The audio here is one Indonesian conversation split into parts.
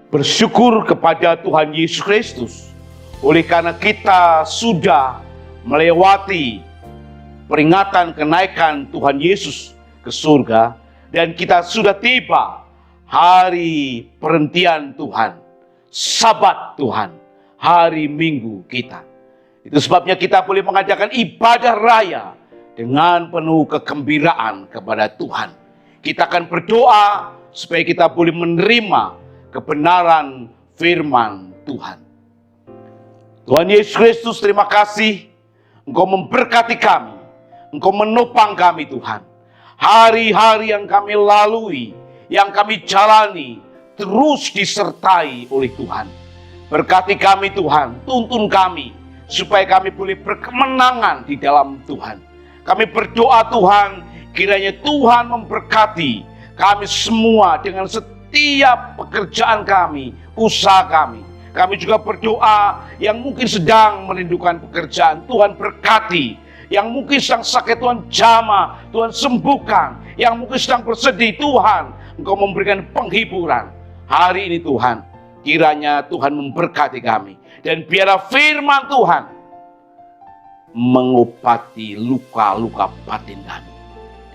Bersyukur kepada Tuhan Yesus Kristus, oleh karena kita sudah melewati peringatan kenaikan Tuhan Yesus ke surga, dan kita sudah tiba hari perhentian Tuhan, Sabat Tuhan, hari Minggu kita. Itu sebabnya kita boleh mengadakan ibadah raya dengan penuh kegembiraan kepada Tuhan. Kita akan berdoa supaya kita boleh menerima kebenaran firman Tuhan. Tuhan Yesus Kristus, terima kasih Engkau memberkati kami, Engkau menopang kami Tuhan. Hari-hari yang kami lalui, yang kami jalani, terus disertai oleh Tuhan. Berkati kami Tuhan, tuntun kami, supaya kami boleh berkemenangan di dalam Tuhan. Kami berdoa Tuhan, kiranya Tuhan memberkati kami semua dengan setiap pekerjaan kami, usaha kami. Kami juga berdoa yang mungkin sedang merindukan pekerjaan, Tuhan berkati. Yang mungkin sedang sakit, Tuhan jamah, Tuhan sembuhkan. Yang mungkin sedang bersedih, Tuhan Engkau memberikan penghiburan. Hari ini Tuhan, kiranya Tuhan memberkati kami. Dan biarlah firman Tuhan mengobati luka-luka batin kami.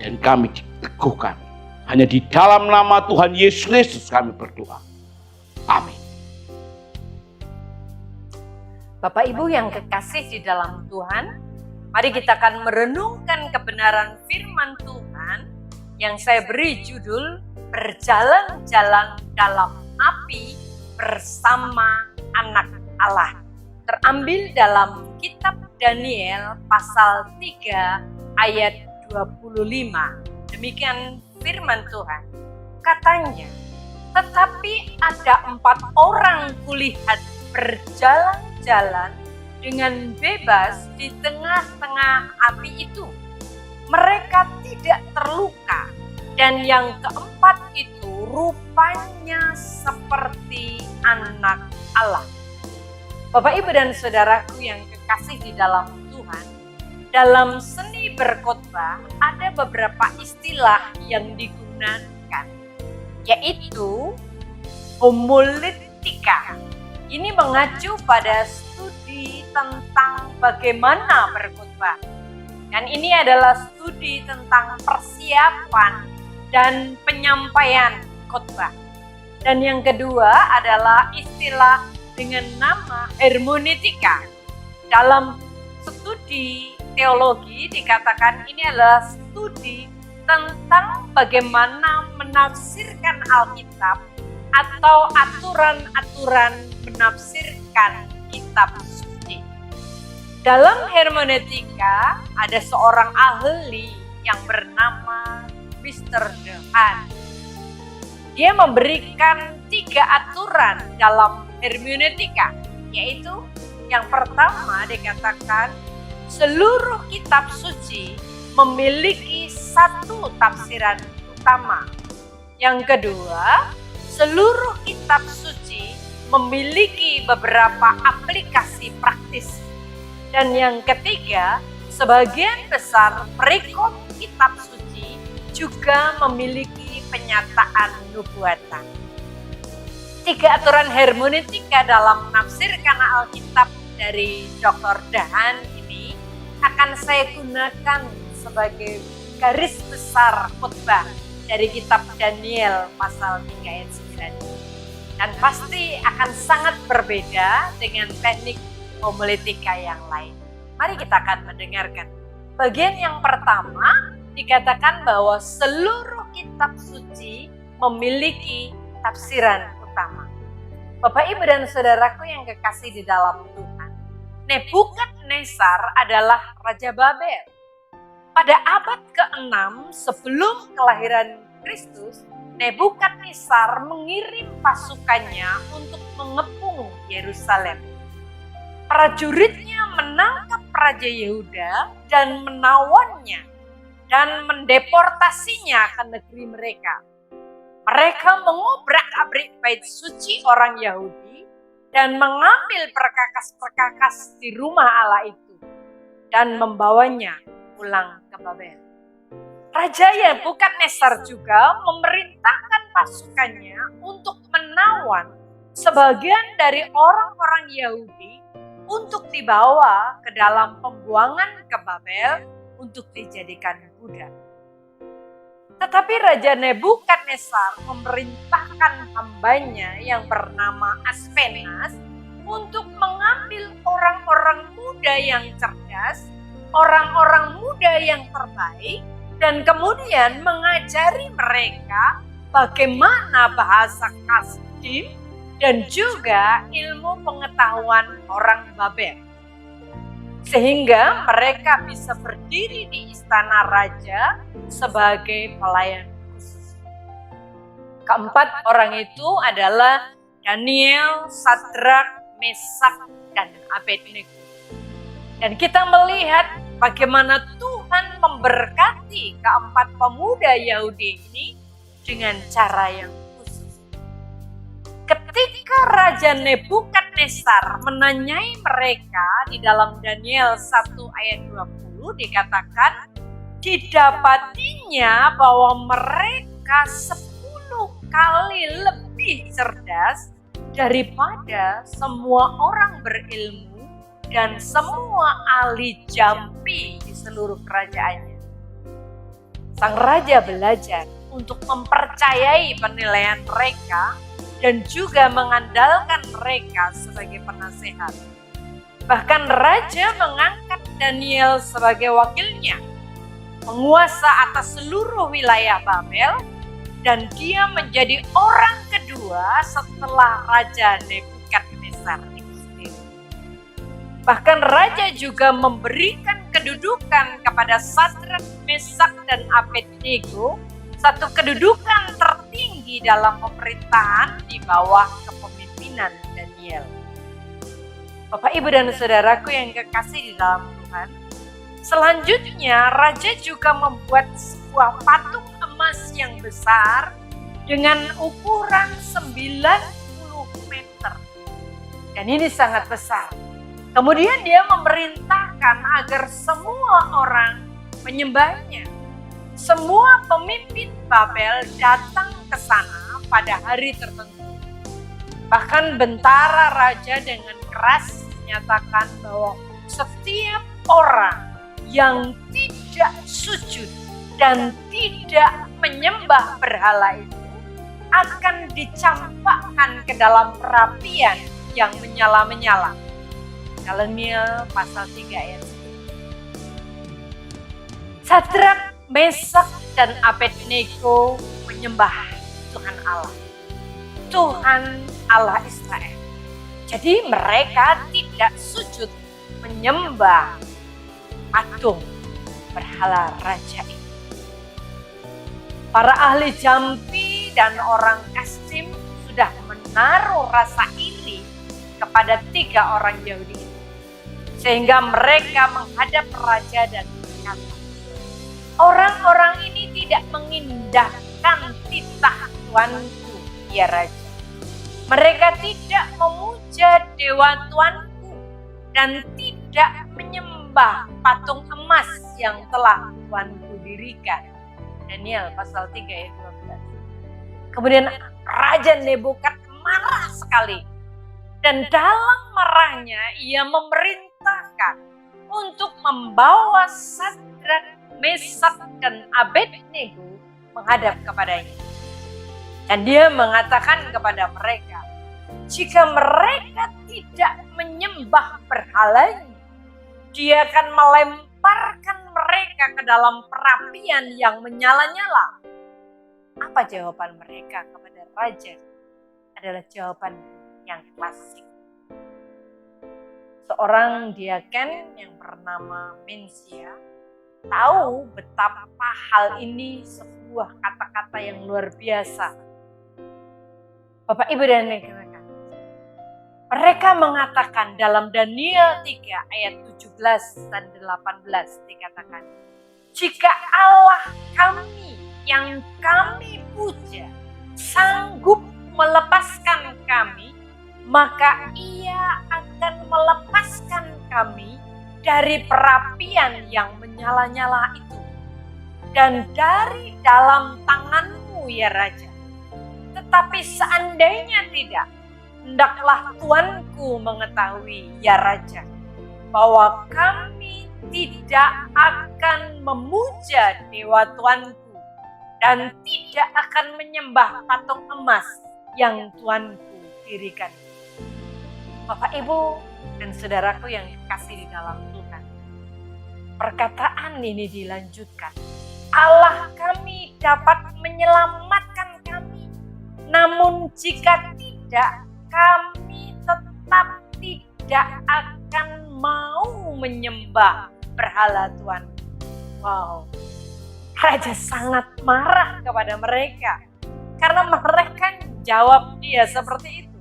Dan kami diteguhkan. Hanya di dalam nama Tuhan Yesus Kristus kami berdoa. Amin. Bapak Ibu yang kekasih di dalam Tuhan, mari kita akan merenungkan kebenaran firman Tuhan yang saya beri judul Berjalan-jalan dalam api bersama anak Allah. Terambil dalam kitab Daniel pasal 3 ayat 25. Demikian firman Tuhan. Katanya, tetapi ada 4 orang kulihat berjalan-jalan dengan bebas di tengah-tengah api itu. Mereka tidak terluka, dan yang keempat itu rupanya seperti anak Allah. Bapak, Ibu, dan saudaraku yang kekasih di dalam Tuhan, dalam seni berkhotbah ada beberapa istilah yang digunakan, yaitu homiletika. Ini mengacu pada studi tentang bagaimana berkhotbah. Dan ini adalah studi tentang persiapan dan penyampaian khotbah. Dan yang kedua adalah istilah dengan nama hermeneutika. Dalam studi teologi dikatakan ini adalah studi tentang bagaimana menafsirkan Alkitab atau aturan-aturan menafsirkan kitab suci. Dalam hermeneutika ada seorang ahli yang bernama Mr. Dehan. Dia memberikan 3 aturan dalam hermeneutika, yaitu yang pertama dikatakan seluruh kitab suci memiliki 1 tafsiran utama. Yang kedua, seluruh kitab suci memiliki beberapa aplikasi praktis. Dan yang ketiga, sebagian besar perikop kitab suci juga memiliki penyataan nubuatan. 3 aturan hermeneutika dalam menafsirkan Alkitab dari Dr. Dehan ini akan saya gunakan sebagai garis besar khotbah dari kitab Daniel pasal 3 ayat 9. Dan pasti akan sangat berbeda dengan teknik homiletika yang lain. Mari kita akan mendengarkan. Bagian yang pertama dikatakan bahwa seluruh kitab suci memiliki tafsiran utama. Bapak, Ibu, dan saudaraku yang kekasih di dalam Tuhan, Nebukadnezar adalah Raja Babel. Pada abad ke-6 sebelum kelahiran Kristus, Nebukadnezar mengirim pasukannya untuk mengepung Yerusalem. Prajuritnya menangkap Raja Yehuda dan menawannya dan mendeportasinya ke negeri mereka. Mereka mengobrak-abrik bait suci orang Yahudi dan mengambil perkakas-perkakas di rumah Allah itu dan membawanya pulang ke Babel. Raja Nebukadnezar juga memerintahkan pasukannya untuk menawan sebagian dari orang-orang Yahudi untuk dibawa ke dalam pembuangan ke Babel untuk dijadikan budak. Tetapi Raja Nebukadnezar memerintahkan hambanya yang bernama Aspenas untuk mengambil orang-orang muda yang cerdas, orang-orang muda yang terbaik, dan kemudian mengajari mereka bagaimana bahasa Kasdim dan juga ilmu pengetahuan orang Babel. Sehingga mereka bisa berdiri di istana raja sebagai pelayan khusus. Keempat orang itu adalah Daniel, Sadrak, Mesak, dan Abednego. Dan kita melihat bagaimana Tuhan memberkati keempat pemuda Yahudi ini dengan cara yang khusus. Ketika Raja Nebukadnezar menanyai mereka di dalam Daniel 1 ayat 20 dikatakan, didapatinya bahwa mereka 10 kali lebih cerdas daripada semua orang berilmu dan semua ahli jampi di seluruh kerajaannya. Sang raja belajar untuk mempercayai penilaian mereka dan juga mengandalkan mereka sebagai penasehat. Bahkan raja mengangkat Daniel sebagai wakilnya, penguasa atas seluruh wilayah Babel, dan dia menjadi orang kedua setelah Raja Nebukadnezar itu sendiri. Bahkan raja juga memberikan kedudukan kepada Sadrak, Mesak, dan Abednego, satu kedudukan tertinggi dalam pemerintahan di bawah kepemimpinan Daniel. Bapak, Ibu, dan saudaraku yang kekasih di dalam Tuhan, selanjutnya raja juga membuat sebuah patung emas yang besar dengan ukuran 90 meter. Dan ini sangat besar. Kemudian dia memerintahkan agar semua orang menyembahnya. Semua pemimpin Babel datang ke sana pada hari tertentu. Bahkan bentara raja dengan keras menyatakan bahwa setiap orang yang tidak sujud dan tidak menyembah berhala itu akan dicampakkan ke dalam perapian yang menyala-menyala. Daniel pasal 3 ayat 1. Sadrak, Mesak, dan Abednego menyembah Tuhan Allah. Tuhan Allah Israel. Jadi mereka tidak sujud menyembah patung berhala raja itu. Para ahli jampi dan orang Kasdim sudah menaruh rasa iri kepada 3 orang Yahudi itu. Sehingga mereka menghadap raja dan berkata, orang-orang ini tidak mengindahkan titah tuanku, ya raja. Mereka tidak memuja dewa tuanku dan tidak menyembah patung emas yang telah tuanku dirikan. Daniel pasal 3 ayat 12. Kemudian Raja Nebukad marah sekali. Dan dalam marahnya ia memerintahkan untuk membawa Sadrak, Mesak, dan Abednego menghadap kepadanya. Dan dia mengatakan kepada mereka, jika mereka tidak menyembah berhalanya, dia akan melemparkan mereka ke dalam perapian yang menyala-nyala. Apa jawaban mereka kepada raja? Adalah jawaban yang klasik. Seorang diaken yang bernama Mensia tahu betapa hal ini sebuah kata-kata yang luar biasa. Bapak, Ibu, dan rekan-rekan, mereka mengatakan dalam Daniel 3 ayat 17 dan 18 dikatakan, jika Allah kami yang kami puja sanggup melepaskan kami, maka ia akan melepaskan kami dari perapian yang menyala-nyala itu dan dari dalam tanganmu, ya Raja. Tetapi seandainya tidak, hendaklah tuanku mengetahui, ya Raja, bahwa kami tidak akan memuja dewa tuanku dan tidak akan menyembah patung emas yang tuanku dirikan. Bapak, Ibu, dan saudaraku yang dikasihi di dalam Tuhan, perkataan ini dilanjutkan. Allah kami dapat menyelamatkan kami, namun jika tidak, kami tetap tidak akan mau menyembah berhala Tuhan. Wow, Raja sangat marah kepada mereka karena mereka jawab dia seperti itu.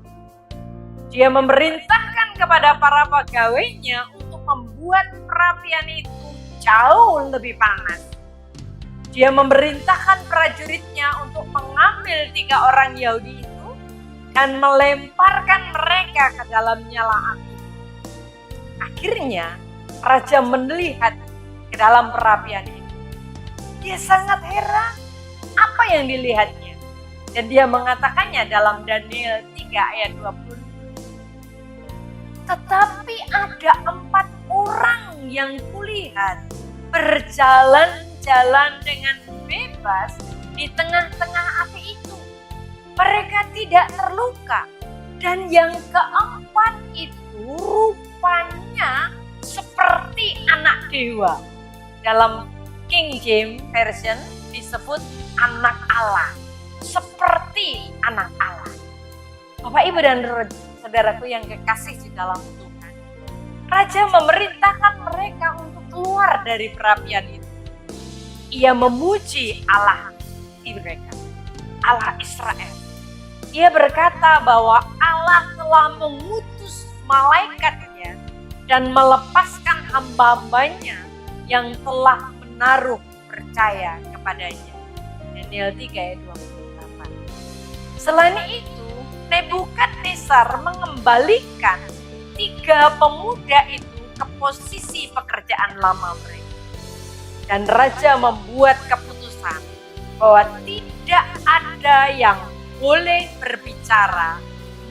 Dia memerintahkan kepada para pegawainya untuk membuat perapian itu jauh lebih panas. Dia memerintahkan prajuritnya untuk mengambil 3 orang Yahudi itu dan melemparkan mereka ke dalam nyala api. Akhirnya Raja melihat ke dalam perapian itu. Dia sangat heran apa yang dilihatnya. Dan dia mengatakannya dalam Daniel 3 ayat 20. Tetapi ada 4 orang yang kulihat berjalan-jalan dengan bebas di tengah-tengah api itu. Mereka tidak terluka. Dan yang keempat itu rupanya seperti anak dewa. Dalam King James Version disebut anak Allah. Seperti anak Allah. Bapak, Ibu, dan saudaraku yang kekasih di dalam Tuhan, Raja memerintahkan mereka untuk keluar dari perapian itu. Ia memuji Allah mereka, Allah Israel. Ia berkata bahwa Allah telah mengutus malaikatnya dan melepaskan hamba-hambanya yang telah menaruh percaya kepadanya. Daniel 3 ayat 28. Selain itu, Nebukadnezar mengembalikan 3 pemuda itu ke posisi pekerjaan lama mereka. Dan Raja membuat keputusan bahwa tidak ada yang boleh berbicara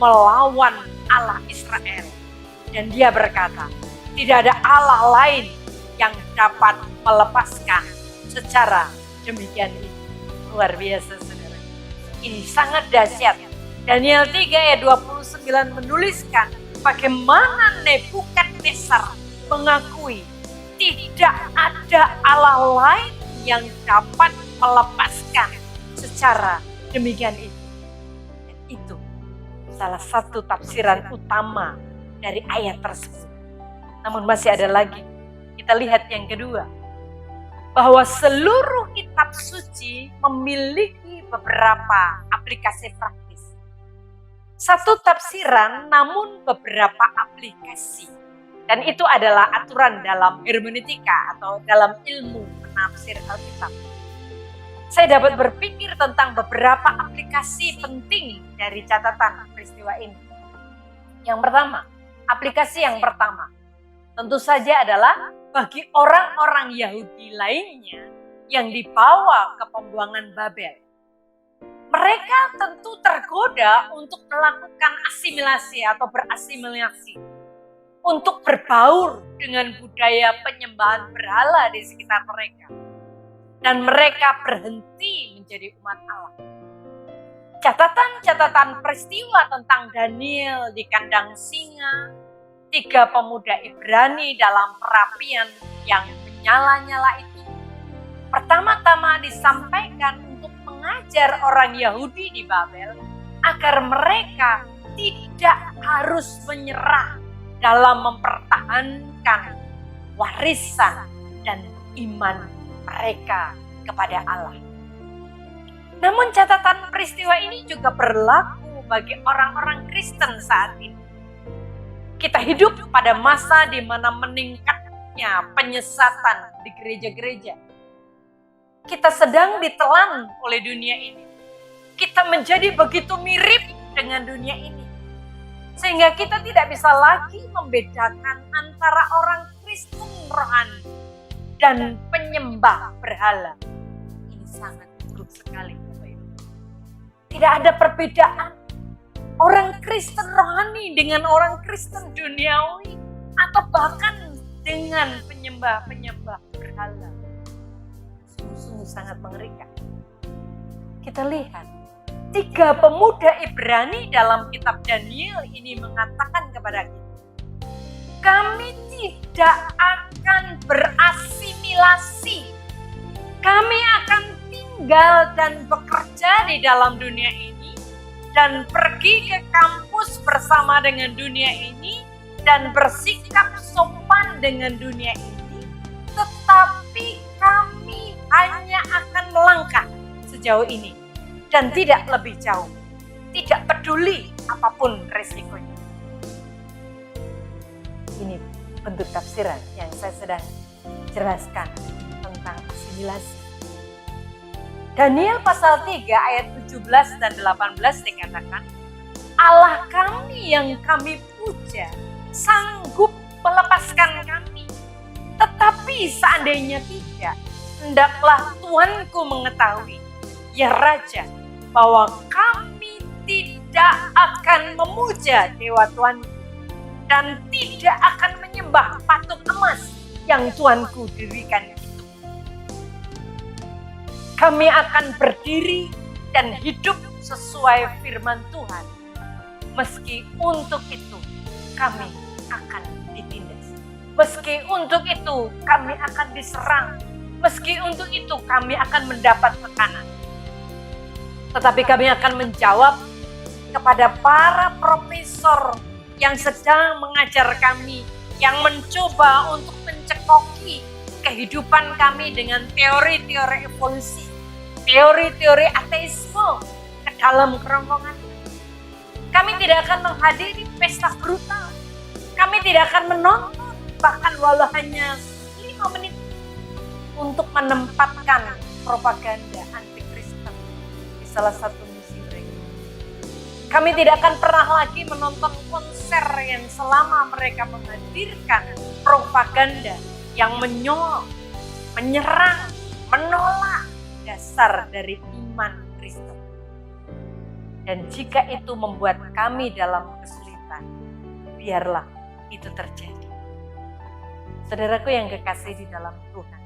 melawan Allah Israel. Dan dia berkata, tidak ada Allah lain yang dapat melepaskan secara demikian itu. Luar biasa, saudara. Ini sangat dahsyat. Daniel 3 ayat 29 menuliskan bagaimana Nebukadnezar mengakui tidak ada Allah lain yang dapat melepaskan secara demikian itu. Dan itu salah satu tafsiran utama dari ayat tersebut. Namun masih ada lagi. Kita lihat yang kedua. Bahwa seluruh kitab suci memiliki beberapa aplikasi praktis. Satu tafsiran namun beberapa aplikasi. Dan itu adalah aturan dalam hermeneutika atau dalam ilmu penafsir Alkitab. Saya dapat berpikir tentang beberapa aplikasi penting dari catatan peristiwa ini. Yang pertama, aplikasi yang pertama tentu saja adalah bagi orang-orang Yahudi lainnya yang dibawa ke pembuangan Babel. Mereka tentu tergoda untuk melakukan asimilasi atau berasimilasi, untuk berbaur dengan budaya penyembahan berhala di sekitar mereka. Dan mereka berhenti menjadi umat Allah. Catatan-catatan peristiwa tentang Daniel di kandang singa, 3 pemuda Ibrani dalam perapian yang menyala-nyala itu, pertama-tama disampaikan untuk mengajar orang Yahudi di Babel agar mereka tidak harus menyerah dalam mempertahankan warisan dan iman mereka kepada Allah. Namun catatan peristiwa ini juga berlaku bagi orang-orang Kristen saat ini. Kita hidup pada masa di mana meningkatnya penyesatan di gereja-gereja. Kita sedang ditelan oleh dunia ini. Kita menjadi begitu mirip dengan dunia ini. Sehingga kita tidak bisa lagi membedakan antara orang Kristen rohani dan penyembah berhala. Ini sangat buruk sekali, Bapak Ibu. Tidak ada perbedaan. orang Kristen rohani dengan orang Kristen duniawi, atau bahkan dengan penyembah-penyembah berhala. Sungguh-sungguh sangat mengerikan. Kita lihat, 3 pemuda Ibrani dalam kitab Daniel ini mengatakan kepada kita, kami tidak akan berasimilasi. Kami akan tinggal dan bekerja di dalam dunia ini dan pergi ke kampus bersama dengan dunia ini dan bersikap sopan dengan dunia ini, tetapi kami hanya akan melangkah sejauh ini dan tidak lebih jauh, tidak peduli apapun resikonya. Ini bentuk tafsiran yang saya sedang jelaskan tentang asimilasi. Daniel pasal 3 ayat 17 dan 18 dikatakan, Allah kami yang kami puja sanggup melepaskan kami. Tetapi seandainya tidak, hendaklah Tuanku mengetahui, ya Raja, bahwa kami tidak akan memuja Dewa Tuanku dan tidak akan menyembah patung emas yang Tuanku dirikan itu. Kami akan berdiri dan hidup sesuai firman Tuhan. Meski untuk itu kami akan ditindas. Meski untuk itu kami akan diserang. Meski untuk itu kami akan mendapat tekanan. Tetapi kami akan menjawab kepada para profesor yang sedang mengajar kami, yang mencoba untuk mencekoki kehidupan kami dengan teori-teori evolusi, teori-teori ateisme ke dalam kerongkongan. Kami tidak akan menghadiri pesta brutal. Kami tidak akan menonton, bahkan walau hanya 5 menit, untuk menempatkan propaganda anti-Kristen di salah satu misi mereka. Kami tidak akan pernah lagi menonton konser yang selama mereka menghadirkan propaganda yang menyolok, menyerang, menolak dasar dari iman Kristen. Dan jika itu membuat kami dalam kesulitan, biarlah itu terjadi. Saudaraku yang kekasih di dalam Tuhan,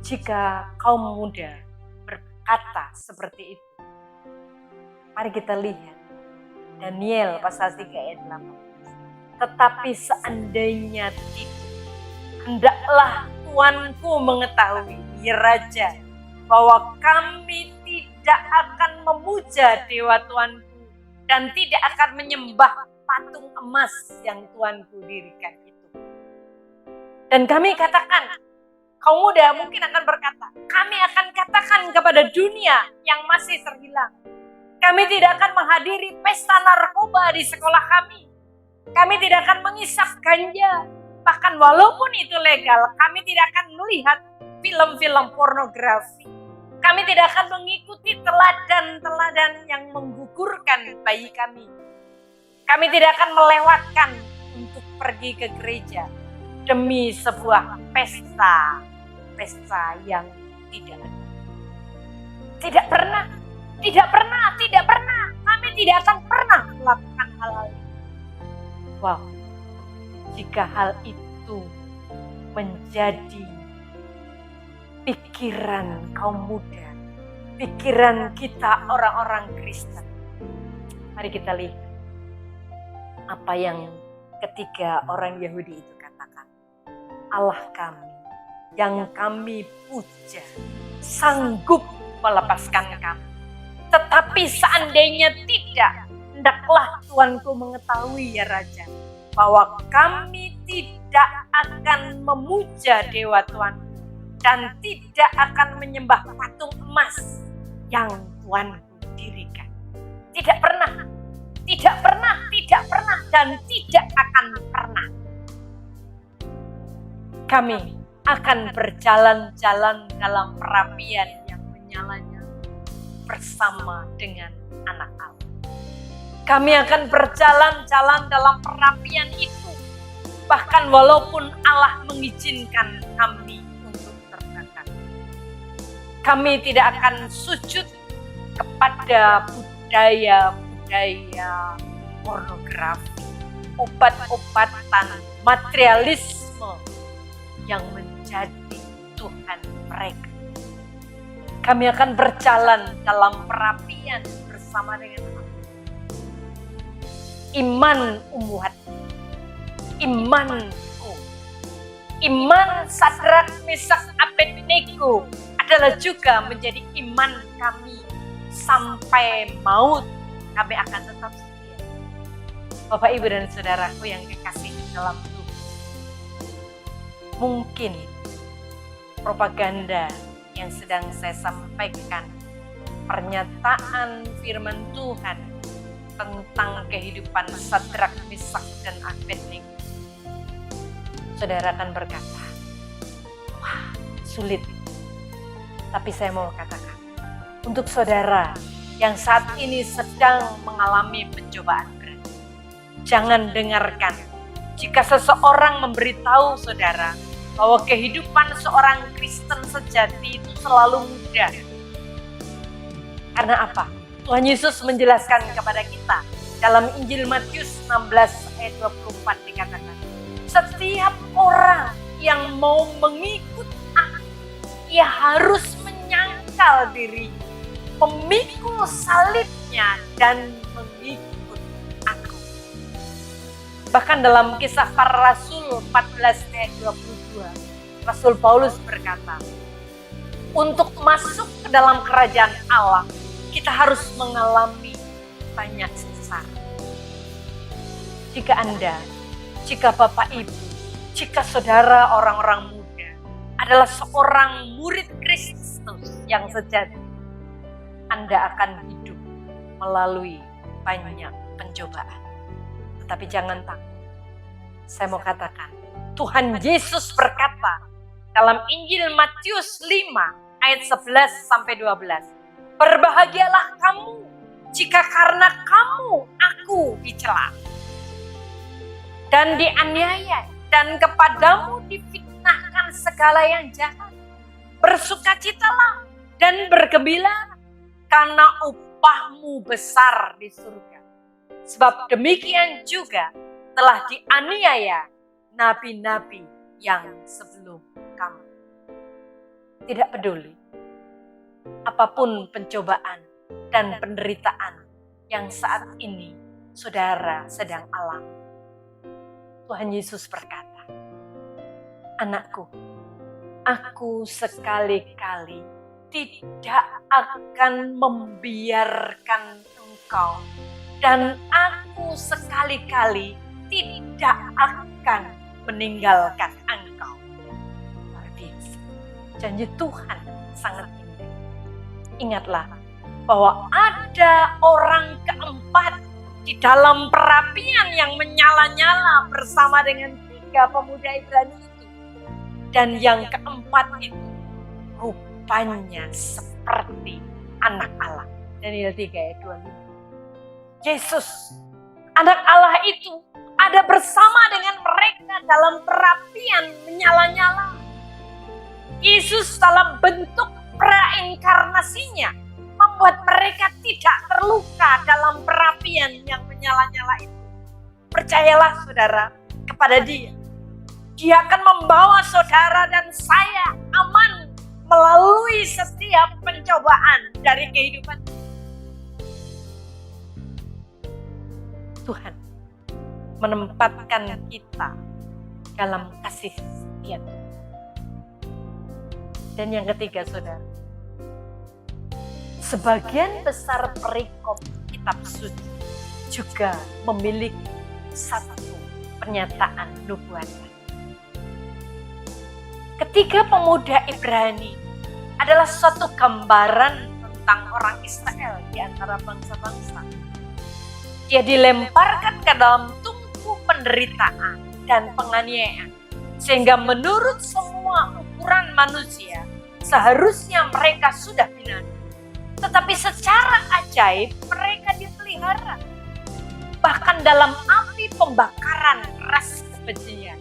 jika kaum muda berkata seperti itu, mari kita lihat Daniel pasal 3 ayat 8. Tetapi seandainya tidak, hendaklah Tuanku mengetahui, ya Raja, bahwa kami tidak akan memuja Dewa Tuanku dan tidak akan menyembah patung emas yang Tuanku dirikan itu. Dan kami katakan, kaum muda mungkin akan berkata, kami akan katakan kepada dunia yang masih terhilang, kami tidak akan menghadiri pesta narkoba di sekolah kami. Kami tidak akan mengisap ganja. Bahkan walaupun itu legal, kami tidak akan melihat film-film pornografi. Kami tidak akan mengikuti teladan-teladan yang menggugurkan bayi kami. Kami tidak akan melewatkan untuk pergi ke gereja demi sebuah pesta yang tidak ada. Tidak pernah. Kami tidak akan pernah melakukan hal-hal itu. Wow, jika hal itu menjadi pikiran kaum muda, pikiran kita orang-orang Kristen, mari kita lihat apa yang ketiga orang Yahudi itu katakan. Allah kami yang kami puja sanggup melepaskan kami. Tetapi seandainya tidak, hendaklah Tuanku mengetahui, ya Raja, bahwa kami tidak akan memuja Dewa Tuanku dan tidak akan menyembah patung emas yang Tuanku dirikan. Tidak pernah, dan tidak akan pernah. Kami akan berjalan-jalan dalam perapian yang menyala-nyala bersama dengan anak Allah. Kami akan berjalan-jalan dalam perapian itu, bahkan walaupun Allah mengizinkan kami untuk terbakar. Kami tidak akan sujud kepada budaya budaya pornografi, obat-obatan, materialisme yang menjadi Tuhan mereka. Kami akan berjalan dalam perapian bersama dengan Allah. Iman umat, imanku, iman Sadrak, Mesak, Abednego adalah juga menjadi iman kami sampai maut. Kami akan tetap setia. Bapak, Ibu, dan saudaraku yang kekasih dalam Tuhan, mungkin propaganda yang sedang saya sampaikan, pernyataan firman Tuhan tentang kehidupan Sadrak, Mesak, dan Abednego, saudara akan berkata, wah, sulit. Tapi saya mau katakan, untuk saudara yang saat ini sedang mengalami pencobaan berat, jangan dengarkan jika seseorang memberitahu saudara bahwa kehidupan seorang Kristen sejati itu selalu mudah. Karena apa? Tuhan Yesus menjelaskan kepada kita dalam Injil Matius 16 ayat 24 dikatakan, setiap orang yang mau mengikut aku, ia harus menyangkal diri, memikul salibnya dan mengikut aku. Bahkan dalam Kisah Para Rasul 14 ayat 22, Rasul Paulus berkata, untuk masuk ke dalam kerajaan Allah, kita harus mengalami banyak sengsara. Jika Anda, jika Bapak Ibu, jika saudara orang-orang muda adalah seorang murid Kristus yang sejati, Anda akan hidup melalui banyak pencobaan. Tetapi jangan takut. Saya mau katakan, Tuhan Yesus berkata dalam Injil Matius 5 ayat 11 sampai 12, berbahagialah kamu jika karena kamu aku dicela dan dianiaya dan kepadamu difitnahkan segala yang jahat. Bersukacitalah dan bergembira karena upahmu besar di surga. Sebab demikian juga telah dianiaya nabi-nabi yang sebelum kamu. Tidak peduli apapun pencobaan dan penderitaan yang saat ini saudara sedang alami, Tuhan Yesus berkata, anakku, aku sekali-kali tidak akan membiarkan engkau, dan aku sekali-kali tidak akan meninggalkan engkau. Luar biasa. Janji Tuhan sangat indah. Ingatlah bahwa ada orang keempat di dalam perapian yang menyala-nyala bersama dengan 3 pemuda Ibrani itu. Dan yang keempat itu rupanya seperti anak Allah. Daniel 3 ayat 25. Yesus, anak Allah itu ada bersama dengan mereka dalam perapian menyala-nyala. Yesus dalam bentuk prainkarnasinya membuat mereka tidak terluka dalam perapian yang menyala-nyala itu. Percayalah saudara kepada Dia. Dia akan membawa saudara dan saya aman melalui setiap pencobaan dari kehidupan. Tuhan menempatkan kita dalam kasih setia. Dan yang ketiga saudara, sebagian besar perikop kitab suci juga memiliki satu pernyataan nubuatan. Ketiga pemuda Ibrani adalah suatu gambaran tentang orang Israel di antara bangsa-bangsa. Dia dilemparkan ke dalam tungku penderitaan dan penganiayaan, sehingga menurut semua ukuran manusia seharusnya mereka sudah binasa. Tetapi secara ajaib mereka dipelihara. Bahkan dalam api pembakaran ras kebencian,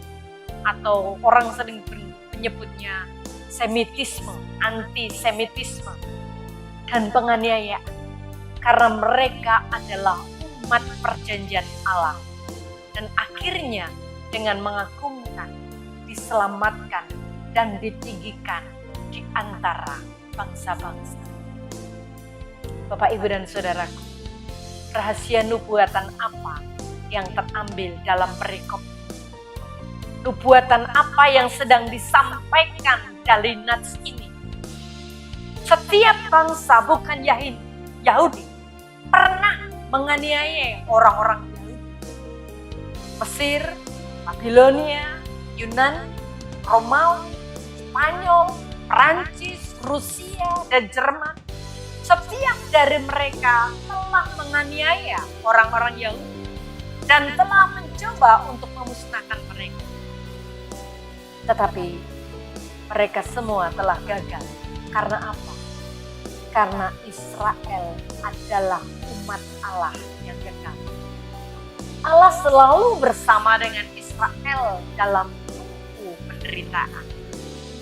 atau orang sering menyebutnya semitisme, antisemitisme, dan penganiayaan. Karena mereka adalah umat perjanjian Allah. Dan akhirnya dengan mengagumkan, diselamatkan, dan ditinggikan di antara bangsa-bangsa. Bapak, Ibu, dan Saudaraku, rahasia nubuatan apa yang terambil dalam perikop? Nubuatan apa yang sedang disampaikan dari nats ini? Setiap bangsa, bukan Yahudi, pernah menganiaya orang-orang Yahudi. Mesir, Babilonia, Yunani, Romawi, Spanyol, Perancis, Rusia, dan Jerman. Setiap dari mereka telah menganiaya orang-orang Yahudi dan telah mencoba untuk memusnahkan mereka. Tetapi mereka semua telah gagal. Karena apa? Karena Israel adalah umat Allah yang kekal. Allah selalu bersama dengan Israel dalam suku penderitaan.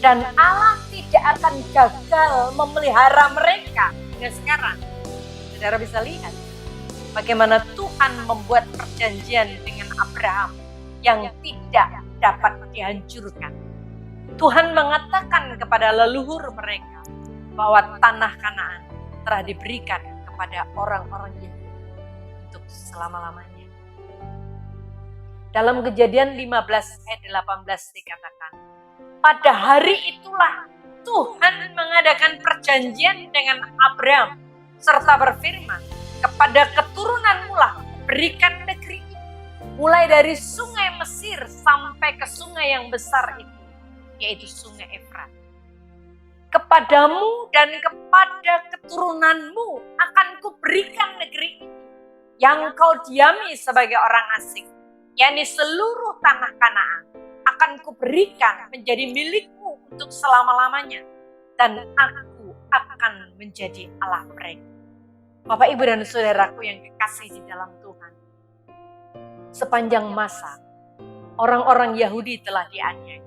Dan Allah tidak akan gagal memelihara mereka hingga sekarang. Saudara bisa lihat bagaimana Tuhan membuat perjanjian dengan Abraham yang tidak dapat dihancurkan. Tuhan mengatakan kepada leluhur mereka bahwa tanah Kanaan telah diberikan kepada orang-orang Yahudi untuk selama-lamanya. Dalam Kejadian 15 ayat 18 dikatakan, pada hari itulah Tuhan mengadakan perjanjian dengan Abraham serta berfirman, kepada keturunanmu lah berikan negeri ini, mulai dari sungai Mesir sampai ke sungai yang besar itu, yaitu sungai Efrat. Kepadamu dan kepada keturunanmu akan kuberikan negeri ini yang kau diami sebagai orang asing, yakni seluruh tanah Kanaan akan kuberikan menjadi milikmu untuk selama-lamanya, dan aku akan menjadi Allah mereka. Bapak, Ibu, dan Saudaraku yang kekasih di dalam Tuhan, sepanjang masa orang-orang Yahudi telah dianiaya.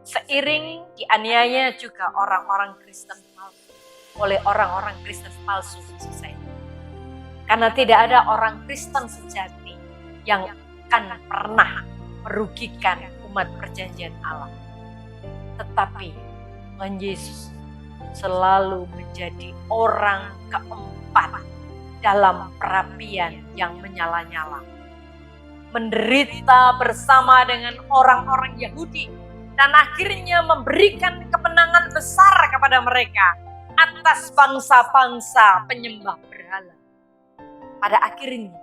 Seiring dianiaya juga orang-orang Kristen palsu oleh orang-orang Kristen palsu maksud saya. Karena tidak ada orang Kristen sejati yang akan pernah merugikan umat perjanjian Allah. Tetapi Tuhan Yesus selalu menjadi orang keempat dalam perapian yang menyala-nyala. Menderita bersama dengan orang-orang Yahudi dan akhirnya memberikan kemenangan besar kepada mereka atas bangsa-bangsa penyembah berhala. Pada akhirnya,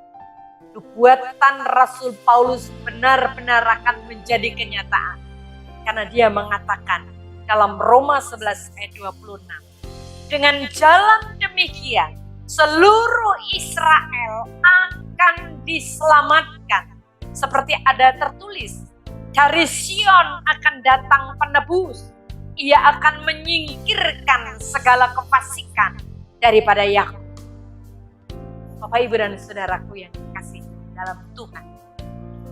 nubuatan Rasul Paulus benar-benar akan menjadi kenyataan. Karena dia mengatakan dalam Roma 11 ayat 26, dengan jalan demikian seluruh Israel akan diselamatkan. Seperti ada tertulis, dari Sion akan datang penebus. Ia akan menyingkirkan segala kefasikan daripada Yakub. Bapak, Ibu, dan Saudaraku yang dikasihi dalam Tuhan.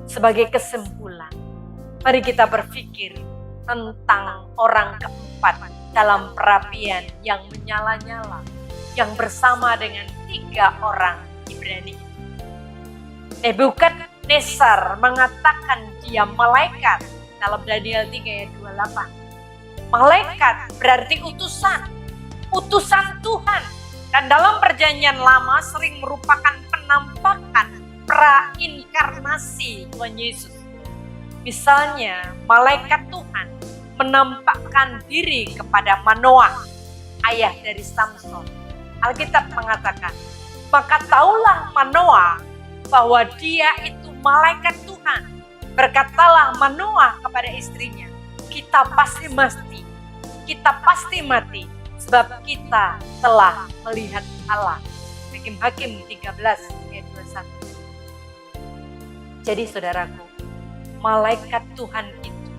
Sebagai kesimpulan, mari kita berpikir tentang orang keempat dalam perapian yang menyala-nyala, yang bersama dengan 3 orang Ibrani. Nebukadnezar mengatakan dia malaikat dalam Daniel 3 ayat 28. Malaikat berarti utusan Tuhan. Dan dalam perjanjian lama sering merupakan penampakan prainkarnasi Tuhan Yesus. Misalnya, malaikat Tuhan menampakkan diri kepada Manoah, ayah dari Samson. Alkitab mengatakan, maka taulah Manoah bahwa dia itu malaikat Tuhan. Berkatalah Manoah kepada istrinya, kita pasti mati, sebab kita telah melihat Allah. Hakim 13 ayat 21. Jadi saudaraku, malaikat Tuhan itu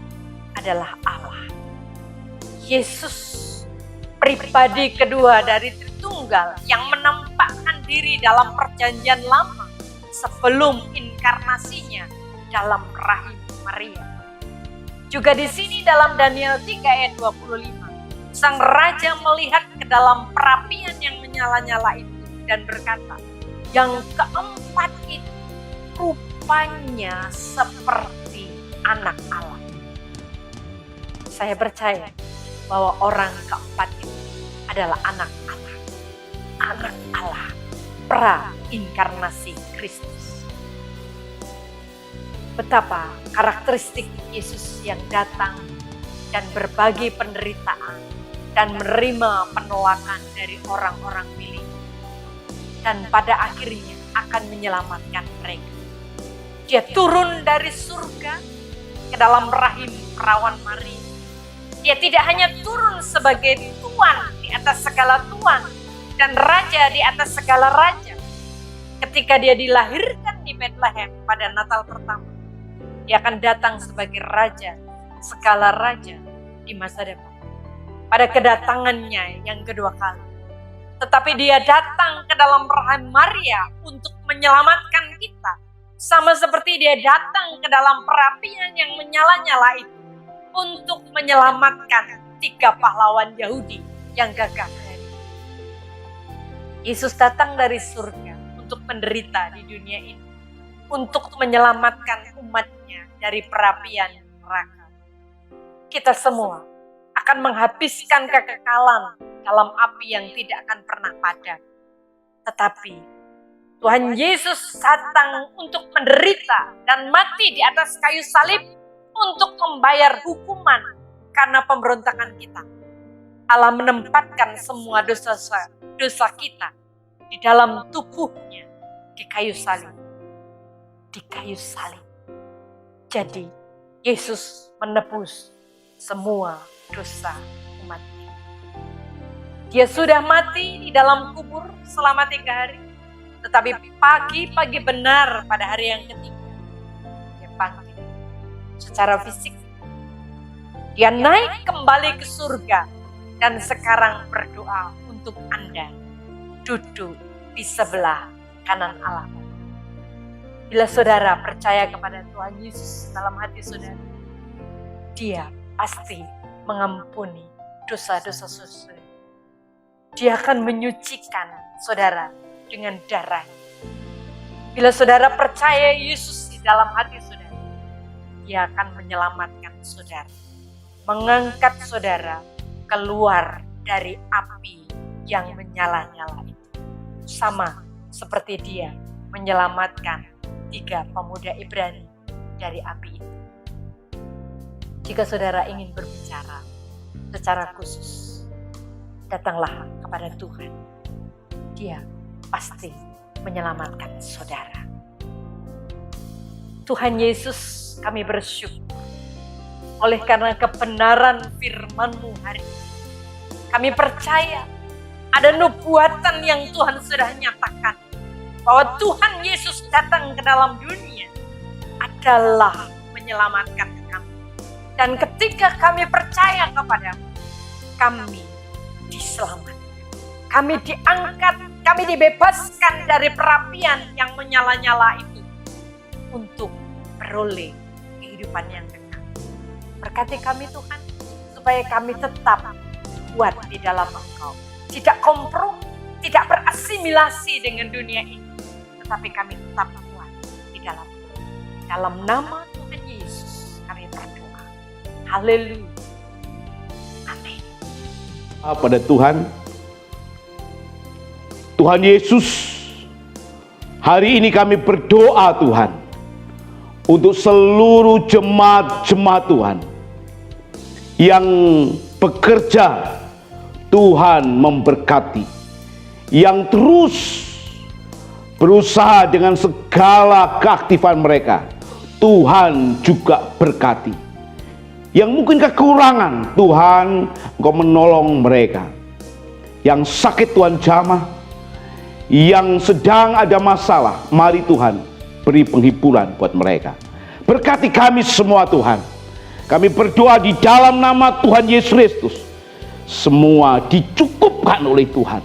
adalah Allah. Yesus, pribadi kedua dari Tritunggal yang menampakkan diri dalam perjanjian lama sebelum inkarnasinya dalam rahim Maria. Juga di sini dalam Daniel 3 ayat 25, sang raja melihat ke dalam perapian yang menyala-nyala itu dan berkata, Yang keempat itu rupanya seperti anak Allah. Saya percaya bahwa orang keempat itu adalah anak Allah. Anak Allah, pra-inkarnasi Kristus. Betapa karakteristik Yesus yang datang dan berbagi penderitaan dan menerima penolakan dari orang-orang milik, dan pada akhirnya akan menyelamatkan mereka. Dia turun dari surga ke dalam rahim perawan Maria. Dia tidak hanya turun sebagai Tuhan di atas segala Tuhan dan Raja di atas segala Raja. Ketika dia dilahirkan di Bethlehem pada Natal pertama, dia akan datang sebagai Raja segala Raja di masa depan. Pada kedatangannya yang kedua kali. Tetapi dia datang ke dalam rahim Maria untuk menyelamatkan kita. Sama seperti dia datang ke dalam perapian yang menyala-nyala itu untuk menyelamatkan 3 pahlawan Yahudi yang gagah berani. Yesus datang dari surga untuk menderita di dunia ini, untuk menyelamatkan umatnya dari perapian neraka. Kita semua akan menghabiskan kekekalan dalam api yang tidak akan pernah padam. Tetapi Tuhan Yesus datang untuk menderita dan mati di atas kayu salib untuk membayar hukuman karena pemberontakan kita. Allah menempatkan semua dosa kita di dalam tubuhnya di kayu salib. Di kayu salib. Jadi Yesus menebus semua dosa umatnya. Dia sudah mati di dalam kubur selama 3 hari. Tetapi pagi-pagi benar pada hari yang ketiga, dia bangkit secara fisik. Dia naik kembali ke surga dan sekarang berdoa untuk Anda duduk di sebelah kanan Allah. Bila saudara percaya kepada Tuhan Yesus dalam hati saudara, Dia pasti mengampuni dosa-dosa saudara. Dia akan menyucikan saudara dengan darah. Bila saudara percaya Yesus di dalam hati saudara, Dia akan menyelamatkan saudara, mengangkat saudara keluar dari api yang menyala-nyala itu. Sama seperti Dia menyelamatkan 3 pemuda Ibrani dari api itu. Jika saudara ingin berbicara secara khusus, datanglah kepada Tuhan. Dia pasti menyelamatkan saudara. Tuhan Yesus, kami bersyukur oleh karena kebenaran firman-Mu hari ini. Kami percaya ada nubuatan yang Tuhan sudah nyatakan bahwa Tuhan Yesus datang ke dalam dunia adalah menyelamatkan kami. Dan ketika kami percaya kepada-Mu, kami diselamatkan. Kami diangkat, kami dibebaskan dari perapian yang menyala-nyala itu untuk beroleh kehidupan yang kekal. Berkati kami Tuhan, supaya kami tetap kuat di dalam Engkau. Tidak kompromi, tidak berasimilasi dengan dunia ini. Tetapi kami tetap kuat di dalam Engkau. Dalam nama Tuhan Yesus kami berdoa. Haleluya. Amin. Pada Tuhan Yesus, hari ini kami berdoa Tuhan untuk seluruh jemaat-jemaat Tuhan yang bekerja. Tuhan memberkati, yang terus berusaha dengan segala keaktifan mereka. Tuhan juga berkati. Yang mungkin kekurangan, Tuhan Engkau menolong mereka. Yang sakit Tuhan jamah, yang sedang ada masalah, mari Tuhan beri penghiburan buat mereka. Berkati kami semua Tuhan. Kami berdoa di dalam nama Tuhan Yesus Kristus. Semua dicukupkan oleh Tuhan.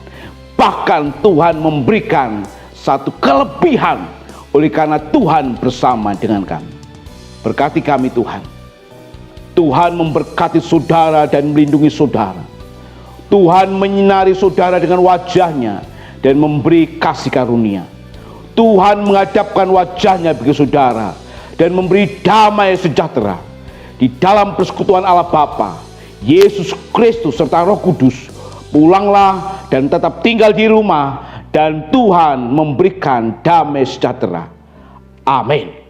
Bahkan Tuhan memberikan satu kelebihan oleh karena Tuhan bersama dengan kami. Berkati kami Tuhan. Tuhan memberkati saudara dan melindungi saudara. Tuhan menyinari saudara dengan wajahnya dan memberi kasih karunia. Tuhan menghadapkan wajahnya bagi saudara dan memberi damai sejahtera. Di dalam persekutuan Allah Bapa, Yesus Kristus serta Roh Kudus, pulanglah dan tetap tinggal di rumah, dan Tuhan memberikan damai sejahtera. Amin.